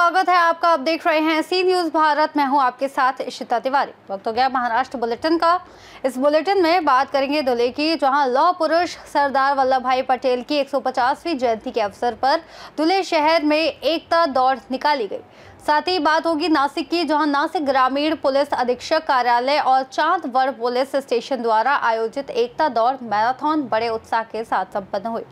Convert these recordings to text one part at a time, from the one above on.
स्वागत है आपका। आप देख रहे हैं सी न्यूज़ भारत। मैं हूं आपके साथ इशिता तिवारी। वक्त हो गया महाराष्ट्र बुलेटिन का। इस बुलेटिन में बात करेंगे धुले की, जहां लौह पुरुष सरदार वल्लभ भाई पटेल की 150वीं जयंती के अवसर पर धुले शहर में एकता दौड़ निकाली गई। साथ ही बात होगी नासिक की, जहां नासिक ग्रामीण पुलिस अधीक्षक कार्यालय और चांदवड़ पुलिस स्टेशन द्वारा आयोजित एकता दौड़ मैराथन बड़े उत्साह के साथ संपन्न हुई।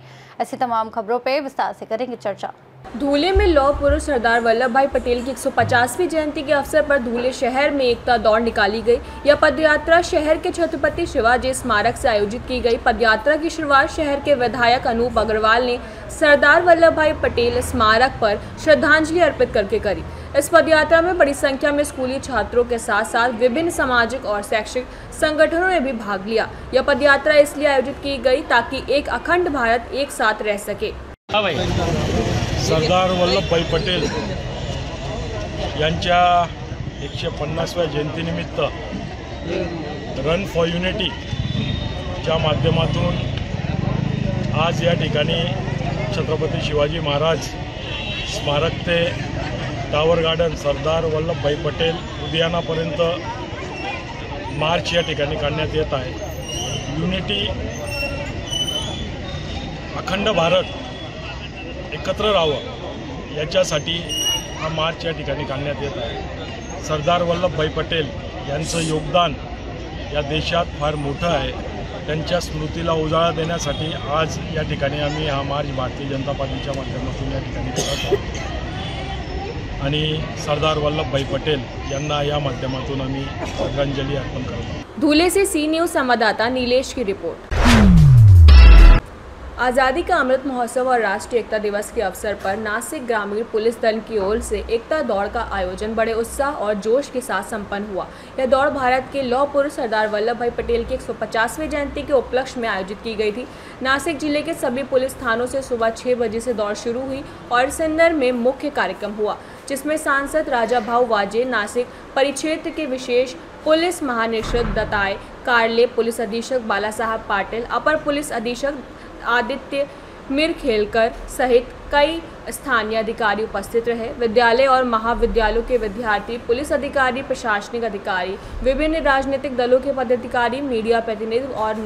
ऐसी तमाम खबरों पे विस्तार से करेंगे चर्चा। धुले में लौह पुरुष सरदार वल्लभ भाई पटेल की 150वीं जयंती के अवसर पर धुले शहर में एकता दौड़ निकाली गई। यह पदयात्रा शहर के छत्रपति शिवाजी स्मारक से आयोजित की गई। पदयात्रा की शुरुआत शहर के विधायक अनूप अग्रवाल ने सरदार वल्लभ भाई पटेल स्मारक पर श्रद्धांजलि अर्पित करके करी। इस पदयात्रा में बड़ी संख्या में स्कूली छात्रों के साथ साथ विभिन्न सामाजिक और शैक्षिक संगठनों ने भी भाग लिया। यह पदयात्रा इसलिए आयोजित की गई ताकि एक अखंड भारत एक साथ रह सके। सरदार वल्लभभाई पटेल यांच्या 150व्या जयंतीनिमित्त रन फॉर युनिटी च्या माध्यमातून आज या ठिकाणी छत्रपती शिवाजी महाराज स्मारक ते टावर गार्डन सरदार वल्लभभाई पटेल उद्यानापर्यंत मार्च या ठिकाणी काढण्यात येत आहे। युनिटी अखंड भारत एकत्र राहावं याच्यासाठी हा मार्च या ठिकाणी काढण्यात येत आहे। सरदार वल्लभभाई पटेल यांचं योगदान या देशात फार मोठं आहे। त्यांच्या स्मृतीला उजाळा देण्यासाठी आज या ठिकाणी आम्ही हा मार्च भारतीय जनता पार्टीच्या माध्यमातून या ठिकाणी करत आहोत आणि सरदार वल्लभभाई पटेल यांना या माध्यमातून आम्ही श्रद्धांजली अर्पण करतो। धुले से सी न्यूज़ संवाददाता नीलेश की रिपोर्ट। आज़ादी का अमृत महोत्सव और राष्ट्रीय एकता दिवस के अवसर पर नासिक ग्रामीण पुलिस दल की ओर से एकता दौड़ का आयोजन बड़े उत्साह और जोश के साथ संपन्न हुआ। यह दौड़ भारत के लौह पुरुष सरदार वल्लभ भाई पटेल की 150वीं जयंती के उपलक्ष्य में आयोजित की गई थी। नासिक जिले के सभी पुलिस थानों से सुबह 6 बजे से दौड़ शुरू हुई और सिन्नर में मुख्य कार्यक्रम हुआ, जिसमें सांसद राजा भाऊ वाजे, नासिक परिक्षेत्र के विशेष पुलिस महानिरीक्षक दत्ताय कार्ले, पुलिस अधीक्षक बाला साहब पाटिल, अपर पुलिस अधीक्षक आदित्य मिरखेलकर सहित कई स्थानीय अधिकारी उपस्थित रहे। विद्यालय और महाविद्यालयों के विद्यार्थी, पुलिस अधिकारी, प्रशासनिक अधिकारी, विभिन्न राजनीतिक दलों के पदाधिकारी, मीडिया प्रतिनिधि और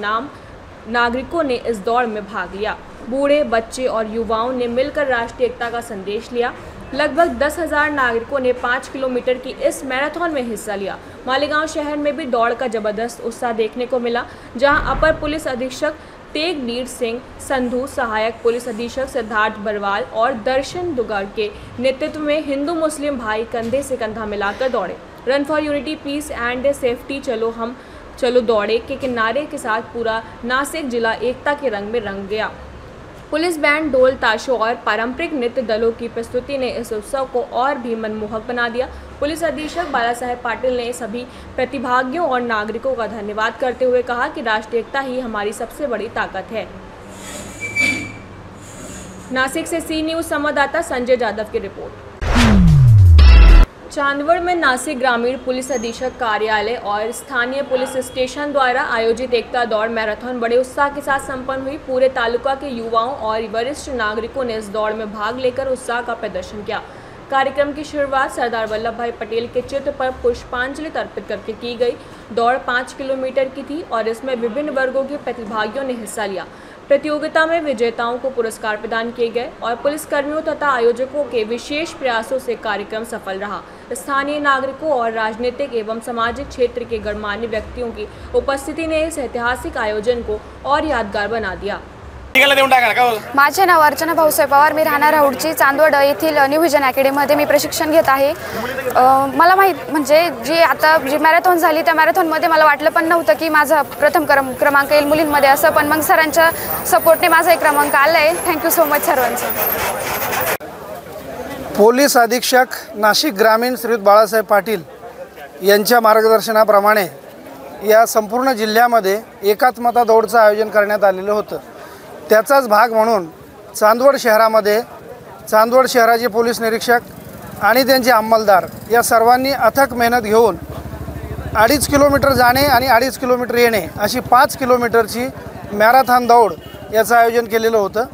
नागरिकों ने इस दौड़ में भाग लिया। बूढ़े, बच्चे और युवाओं ने मिलकर राष्ट्रीय एकता का संदेश लिया। लगभग 10,000 नागरिकों ने 5 किलोमीटर की इस मैराथन में हिस्सा लिया। मालेगांव शहर में भी दौड़ का जबरदस्त उत्साह देखने को मिला, जहां अपर पुलिस अधीक्षक तेगबीर सिंह संधू, सहायक पुलिस अधीक्षक सिद्धार्थ बरवाल और दर्शन दुगर के नेतृत्व में हिंदू मुस्लिम भाई कंधे से कंधा मिलाकर दौड़े। Run for unity, peace and safety, चलो हम चलो दौड़े के किनारे के साथ पूरा नासिक जिला एकता के रंग में रंग गया। पुलिस बैंड, ढोल, ताशों और पारंपरिक नृत्य दलों की प्रस्तुति ने इस उत्सव को और भी मनमोहक बना दिया। पुलिस अधीक्षक बाला साहब पाटिल ने सभी प्रतिभागियों और नागरिकों का धन्यवाद करते हुए कहा कि राष्ट्रीय एकता ही हमारी सबसे बड़ी ताकत है। नासिक से सी न्यूज़ संवाददाता संजय यादव की रिपोर्ट। चांदवड़ में नासिक ग्रामीण पुलिस अधीक्षक कार्यालय और स्थानीय पुलिस स्टेशन द्वारा आयोजित एकता दौड़ मैराथन बड़े उत्साह के साथ संपन्न हुई। पूरे तालुका के युवाओं और वरिष्ठ नागरिकों ने इस दौड़ में भाग लेकर उत्साह का प्रदर्शन किया। कार्यक्रम की शुरुआत सरदार वल्लभ भाई पटेल के चित्र पर पुष्पांजलि अर्पित करके की गई। दौड़ 5 किलोमीटर की थी और इसमें विभिन्न वर्गों के प्रतिभागियों ने हिस्सा लिया। प्रतियोगिता में विजेताओं को पुरस्कार प्रदान किए गए और पुलिसकर्मियों तथा आयोजकों के विशेष प्रयासों से कार्यक्रम सफल रहा। स्थानीय नागरिकों और राजनीतिक एवं सामाजिक क्षेत्र के गणमान्य व्यक्तियों की उपस्थिति ने इस ऐतिहासिक आयोजन को और यादगार बना दिया। माझे नाव अर्चना भाऊसाहेब पवार, मी राहणार राहुडची चांदवड येथील न्यू व्हिजन अकॅडमीमध्ये मी प्रशिक्षण घेत आहे। मला माहीत म्हणजे जी मॅरेथॉन झाली त्या मॅरेथॉनमध्ये मला वाटलं पण नव्हतं की माझा प्रथम क्रमांक येईल मुलींमध्ये असं, पण मग सरांच्या सपोर्टने माझा क्रमांक आला आहे। थँक्यू सो मच सर्वांचं। पोलीस अधीक्षक नाशिक ग्रामीण श्री बाळासाहेब पाटील यांच्या मार्गदर्शनाप्रमाणे या संपूर्ण जिल्ह्यामध्ये एकात्मता दौडचं आयोजन करण्यात आलेलं होतं। त्याचाच भाग म्हणून चांदवड शहरामध्ये चांदवड शहराचे पोलीस निरीक्षक आणि त्यांचे अंमलदार या सर्वांनी अथक मेहनत घेऊन 2.5 किलोमीटर जाणे आणि 2.5 किलोमीटर येणे अशी 5 किलोमीटरची मॅरेथॉन दौड याचं आयोजन केलेलं होतं।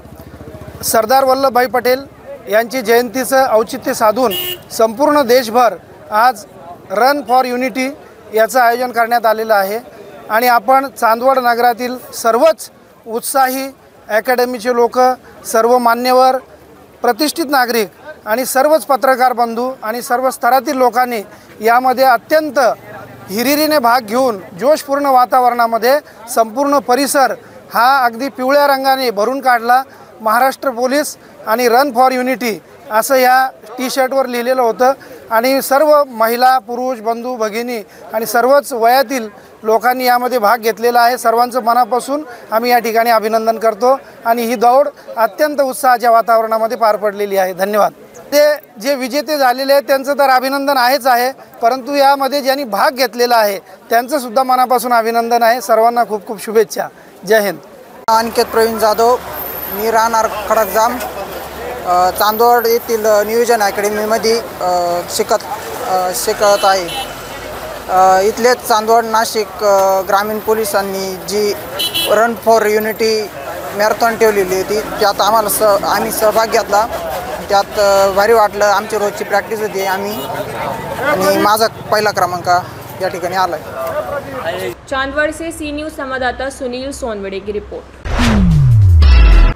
सरदार वल्लभभाई पटेल यांची जयंतीचं औचित्य साधून संपूर्ण देशभर आज रन फॉर युनिटी याचं आयोजन करण्यात आलेलं आहे आणि आपण चांदवड नगरातील सर्वच उत्साही अकॅडमीचे लोक, सर्व मान्यवर, प्रतिष्ठित नागरिक आणि सर्वच पत्रकार बंधू आणि सर्व स्तरातील लोकांनी यामध्ये अत्यंत हिरिरीने भाग घेऊन जोशपूर्ण वातावरणामध्ये संपूर्ण परिसर हा अगदी पिवळ्या रंगाने भरून काढला। महाराष्ट्र पोलीस आणि रन फॉर युनिटी असं या टी शर्टवर लिहिलेलं होतं आणि सर्व महिला, पुरुष, बंधू, भगिनी आणि सर्वच वयातील लोकांनी यामध्ये भाग घेतलेला आहे। सर्वांचं मनापासून आम्ही या ठिकाणी अभिनंदन करतो आणि ही दौड अत्यंत उत्साहाच्या वातावरणामध्ये पार पडलेली आहे। धन्यवाद। ते जे विजेते झालेले आहेत त्यांचं तर अभिनंदन आहेच आहे, परंतु यामध्ये ज्यांनी भाग घेतलेला आहे त्यांचं सुद्धा मनापासून अभिनंदन आहे। सर्वांना खूप खूप शुभेच्छा। जय हिंद। अनिकेत प्रवीण जाधव, मी राहणार खडकजाम, चांदवड येथील नियोजन अकॅडमीमध्ये शिकत आहे। इथलेच चांदवड नाशिक ग्रामीण पोलिसांनी जी रन फॉर युनिटी मॅरेथॉन ठेवलेली होती त्यात आम्ही सहभाग घेतला। त्यात भारी वाटलं। आमची रोजची प्रॅक्टिस होती आणि माझा पहिला क्रमांक या ठिकाणी आला आहे। चांदवड से सी न्यूज़ संवाददाता सुनील सोनवड़े की रिपोर्ट।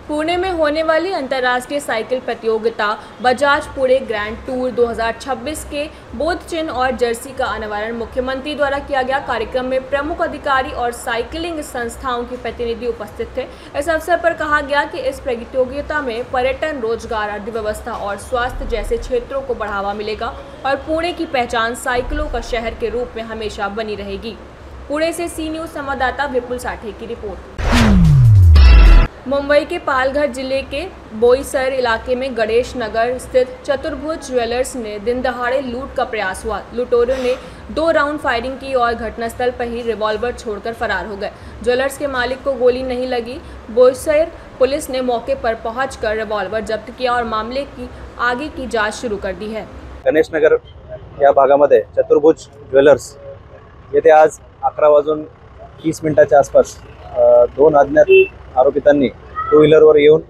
पुणे में होने वाली अंतर्राष्ट्रीय साइकिल प्रतियोगिता बजाज पुणे ग्रैंड टूर 2026 के बोध चिन्ह और जर्सी का अनावरण मुख्यमंत्री द्वारा किया गया। कार्यक्रम में प्रमुख अधिकारी और साइकिलिंग संस्थाओं के प्रतिनिधि उपस्थित थे। इस अवसर पर कहा गया कि इस प्रतियोगिता में पर्यटन, रोजगार, अर्थव्यवस्था और स्वास्थ्य जैसे क्षेत्रों को बढ़ावा मिलेगा और पुणे की पहचान साइकिलों का शहर के रूप में हमेशा बनी रहेगी। पुणे से सी न्यूज़ संवाददाता विपुल साठे की रिपोर्ट। मुंबई के पालघर जिले के बोईसर इलाके में गणेश नगर स्थित चतुर्भुज ज्वेलर्स ने दिन दहाड़े लूट का प्रयास हुआ। लुटेरों ने 2 राउंड फायरिंग की और घटनास्थल पर ही रिवॉल्वर छोड़कर फरार हो गए। ज्वेलर्स के मालिक को गोली नहीं लगी। बोईसर पुलिस ने मौके पर पहुंचकर रिवॉल्वर जब्त किया और मामले की आगे की जांच शुरू कर दी है। गणेश नगर या भागामध्ये चतुर्भुज ज्वेलर्स येथे आज 11:30 आसपास 2 अज्ञात आरोपितांनी 2 व्हीलरवर येऊन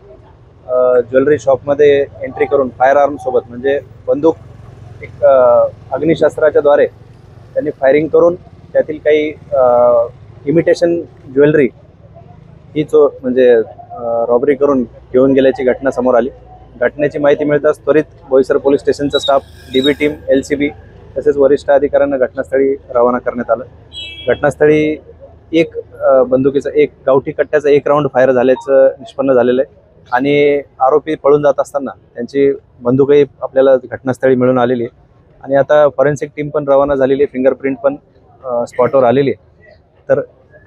ज्वेलरी शॉपमध्ये एंट्री करून फायर आर्म सोबत म्हणजे बंदूक एक अग्निशस्त्राच्या द्वारे त्यांनी फायरिंग करून त्यातील काही इमिटेशन ज्वेलरी ही म्हणजे रॉबरी करून घेऊन गेल्याची घटना समोर आली। घटनेची माहिती मिळताच त्वरित बोईसर पोलीस स्टेशनचा स्टाफ, डीबी टीम, LCB तसेच वरिष्ठ अधिकाऱ्यांना घटनास्थळी रवाना करण्यात आलं। घटनास्थळी एक बंदुकीचा एक गावठी कट्ट्याचा 1 राऊंड फायर झाल्याचं निष्पन्न झालेलं आहे आणि आरोपी पळून जात असताना त्यांची बंदूकही आपल्याला घटनास्थळी मिळून आलेली आहे आणि आता फॉरेन्सिक टीम पण रवाना झालेली आहे, फिंगरप्रिंट पण स्पॉटवर आलेली आहे। तर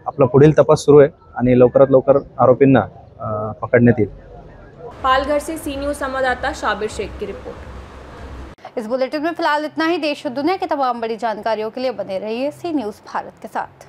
आपला पुढील तपास सुरू आहे आणि लवकरात लवकर आरोपींना पकडण्यात येईल। पालघर से सी न्यूज़ संवाददाता शाबिर शेख की रिपोर्ट। इस बुलेटिन में फिलहाल इतना ही। देश और दुनिया की तमाम बड़ी जानकारियों के लिए बने रहिए सी न्यूज़ भारत के साथ।